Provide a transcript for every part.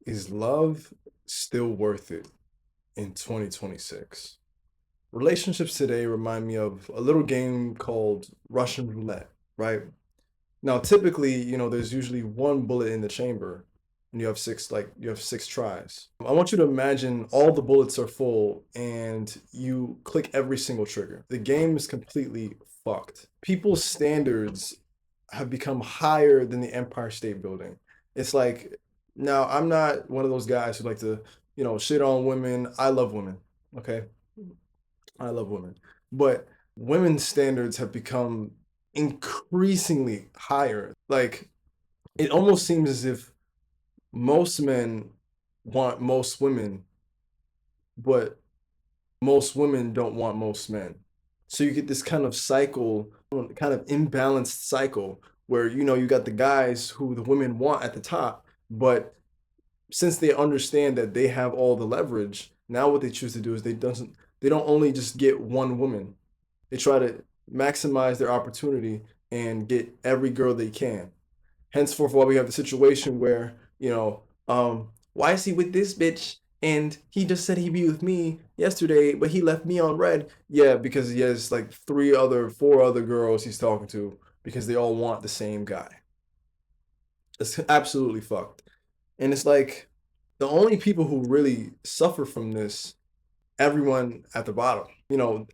Is love still worth it in 2026? Relationships today remind me of a little game called Russian roulette, right? Now, typically, there's usually one bullet in the chamber, and you have six tries. I want you to imagine all the bullets are full and you click every single trigger. The game is completely fucked. People's standards have become higher than the Empire State Building. It's like, now I'm not one of those guys who like to, shit on women. I love women, okay? I love women. But women's standards have become increasingly higher. Like, it almost seems as if most men want most women, but most women don't want most men. So you get this kind of cycle, kind of imbalanced cycle where you got the guys who the women want at the top, but since they understand that they have all the leverage, now what they choose to do is they don't only just get one woman. They try to maximize their opportunity and get every girl they can. Henceforth, while we have the situation where, why is he with this bitch? And he just said he'd be with me yesterday, but he left me on red. Yeah, because he has like four other girls he's talking to because they all want the same guy. It's absolutely fucked. And it's like the only people who really suffer from this, everyone at the bottom.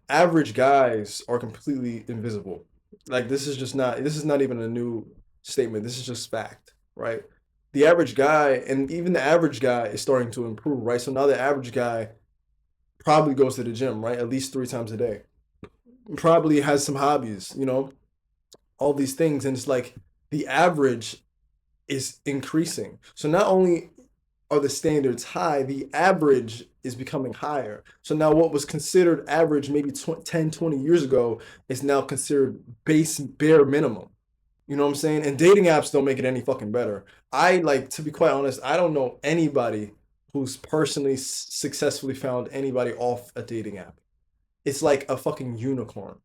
Average guys are completely invisible. Like this is not even a new statement. This is just fact, right? The average guy, and even the average guy is starting to improve, right? So now the average guy probably goes to the gym, right? At least 3 times a day. Probably has some hobbies, all these things. And it's like the average is increasing. So not only are the standards high, the average is becoming higher. So now what was considered average maybe 10, 20 years ago is now considered bare minimum. You know what I'm saying? And dating apps don't make it any fucking better. To be quite honest, I don't know anybody who's personally successfully found anybody off a dating app. It's like a fucking unicorn,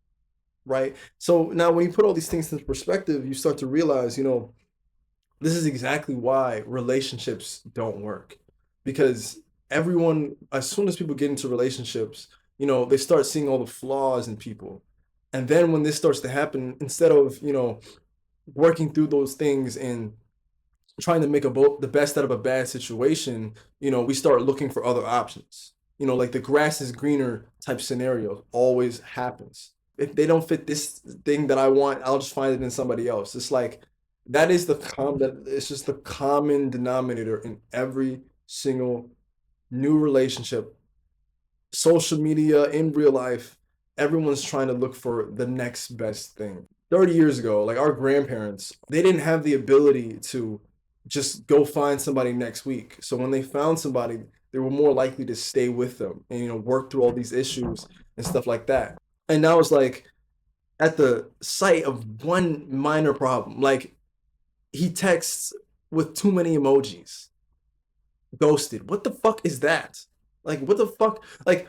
right? So now when you put all these things into perspective, you start to realize, this is exactly why relationships don't work. Because everyone, as soon as people get into relationships, they start seeing all the flaws in people. And then when this starts to happen, instead of, working through those things and trying to make the best out of a bad situation, we start looking for other options. Like the grass is greener type scenario always happens. If they don't fit this thing that I want, I'll just find it in somebody else. It's like it's just the common denominator in every single new relationship, social media, in real life. Everyone's trying to look for the next best thing. 30 years ago, like our grandparents, they didn't have the ability to just go find somebody next week. So when they found somebody, they were more likely to stay with them and work through all these issues and stuff like that. And now it's like at the sight of one minor problem, like he texts with too many emojis. Ghosted. What the fuck is that? Like what the fuck? Like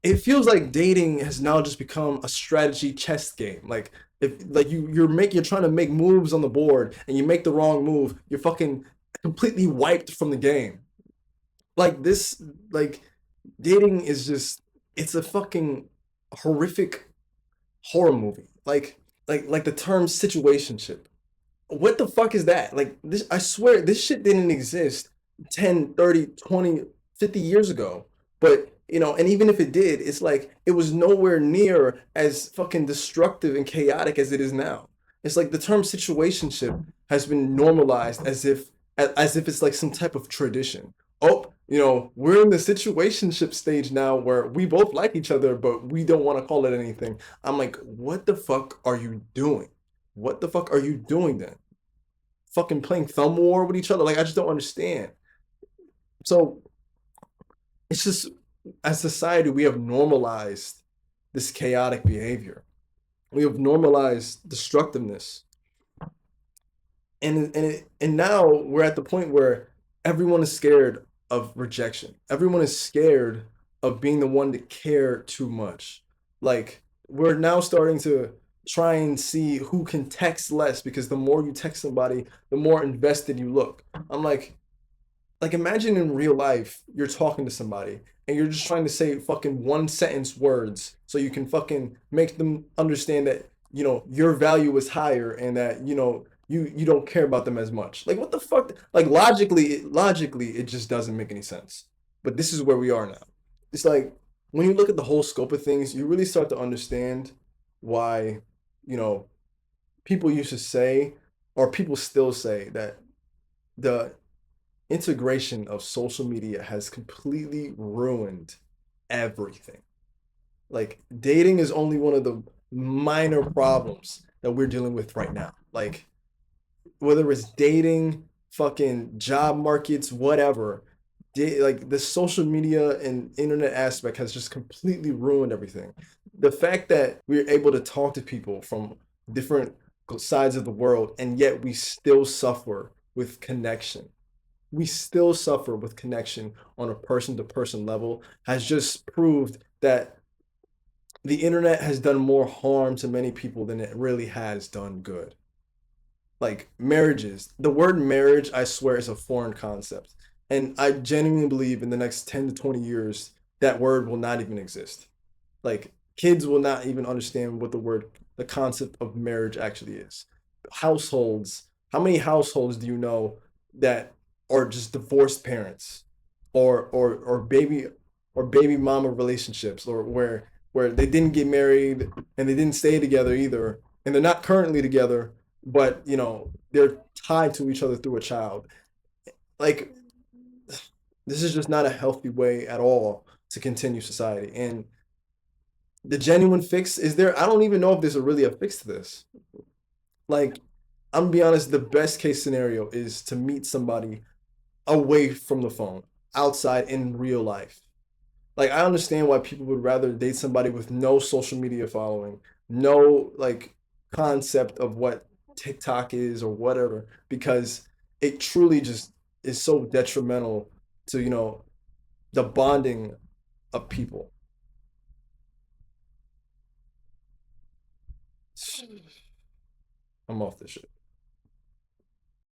it feels like dating has now just become a strategy chess game. Like if like you're trying to make moves on the board and you make the wrong move, you're fucking completely wiped from the game. Like this, like dating is just it's a fucking horrific horror movie. Like the term situationship. What the fuck is that? Like this, I swear this shit didn't exist 10, 30, 20, 50 years ago. But, and even if it did, it's like it was nowhere near as fucking destructive and chaotic as it is now. It's like the term situationship has been normalized as if it's like some type of tradition. Oh, we're in the situationship stage now where we both like each other, but we don't want to call it anything. I'm like, what the fuck are you doing? What the fuck are you doing then? Fucking playing thumb war with each other? Like, I just don't understand. So it's just, as society, we have normalized this chaotic behavior. We have normalized destructiveness, and now we're at the point where everyone is scared of rejection. Everyone is scared of being the one to care too much. Like we're now starting to try and see who can text less because the more you text somebody, the more invested you look. I'm Like imagine in real life you're talking to somebody and you're just trying to say fucking one sentence words so you can fucking make them understand that your value is higher and that you don't care about them as much. Like what the fuck? Like logically it just doesn't make any sense. But this is where we are now. It's like when you look at the whole scope of things, you really start to understand why, you know, people used to say, or people still say, that the integration of social media has completely ruined everything. Like dating is only one of the minor problems that we're dealing with right now. Like whether it's dating, fucking job markets, whatever, like the social media and internet aspect has just completely ruined everything. The fact that we're able to talk to people from different sides of the world and yet we still suffer with connection, we still suffer with connection on a person to person level, has just proved that the internet has done more harm to many people than it really has done good. Like marriages, the word marriage, I swear, is a foreign concept. And I genuinely believe in the next 10 to 20 years, that word will not even exist. Like kids will not even understand what the concept of marriage actually is. Households, how many households do you know that are just divorced parents or baby mama relationships, or where they didn't get married and they didn't stay together either, and they're not currently together, but they're tied to each other through a child. Like this is just not a healthy way at all to continue society. And the genuine fix is there. I don't even know if there's really a fix to this. Like, I'm gonna be honest, the best case scenario is to meet somebody away from the phone, outside in real life. Like, I understand why people would rather date somebody with no social media following, no like concept of what TikTok is or whatever, because it truly just is so detrimental to, the bonding of people. I'm off this shit.